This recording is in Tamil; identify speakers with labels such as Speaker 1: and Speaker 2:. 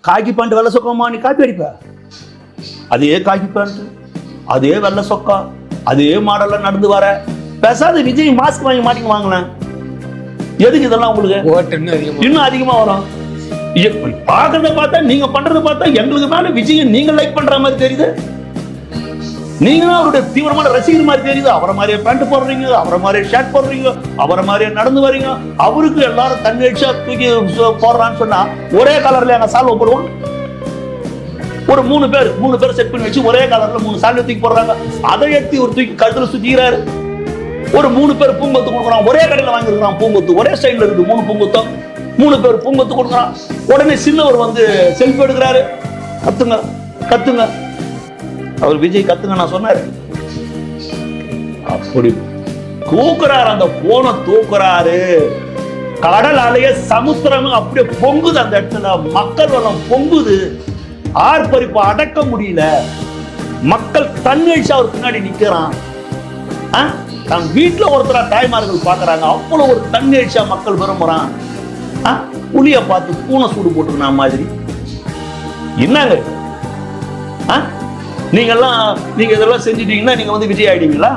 Speaker 1: காக்கி பேண்ட் வெள்ளை சொக்கமா நீ காப்பி அடிப்ப? அதே காக்கி பேண்ட், அதே வெள்ளை சொக்கா, அதே மாடல்ல நடந்து வர பேசாத விஜய் மாஸ்க் வாங்கி மாட்டிங்க வாங்கலாம். எதுக்கு இதெல்லாம் உங்களுக்கு இன்னும் அதிகமா வரும்? பாக்குறத பார்த்தா, நீங்க பண்றத பார்த்தா எங்களுக்கு மேல விஜய் நீங்க லைக் பண்ற மாதிரி தெரியுது. நீங்க தான் அவருடைய தீவிரமான ரசிகர் மாதிரி தெரியுது. அவரை மாதிரியே பேண்ட் போடுறீங்க, அவரை மாதிரியே ஷர்ட் போடுறீங்க, அவரை மாதிரியே நடந்து வரீங்க. அவருக்கு எல்லாரும் தன்னெழுச்சியா தூக்கி போடுறான்னு சொன்னா ஒரே கலர்ல எங்க சால்வை போடுவோம். ஒரு மூணு பேர் செட் பண்ணி வச்சு ஒரே கலர்ல 3 சால்வை தூக்கி போடுறாங்க. அதை எடுத்து ஒரு தூக்கி கழுத்துல சுத்திக்கிறாரு. ஒரு 3 பேர் பூங்கொத்து கொடுக்குறான். ஒரே கடையில வாங்கிருக்கான் பூங்கொத்து, ஒரே ஸ்டைல்ல இருக்கு 3 பூங்கொத்தம். 3 பேர் பூங்கொத்து கொடுக்குறான். உடனே சின்னவர் வந்து செல்ஃபி எடுக்கிறாரு. கத்துங்க அவர் விஜய் கத்துங்க நான் சொன்னாரு. அப்படி தூக்குறாரு, அந்த போனை தூக்குறாரு. கடல் அலைய சமுத்திரம் அப்படியே பொங்குது. அந்த இடத்துல மக்கள் வளம் பொங்குது. ஆர்ப்பரிப்பு அடக்க முடியல. மக்கள் தன்னெழுச்சியா அவர் பின்னாடி நிக்கிறான். தன் வீட்டுல ஒருத்தரா தாய்மார்கள் பாக்குறாங்க. அவ்வளவு ஒரு தன்னெழுச்சியா மக்கள் விரும்புறான். புலிய பார்த்து பூனை சூடு போட்டுருந்தா மாதிரி என்னங்க? நீங்க இதெல்லாம் செஞ்சுட்டீங்கன்னா நீங்க வந்து விஜய் ஆயிடுவீங்களா?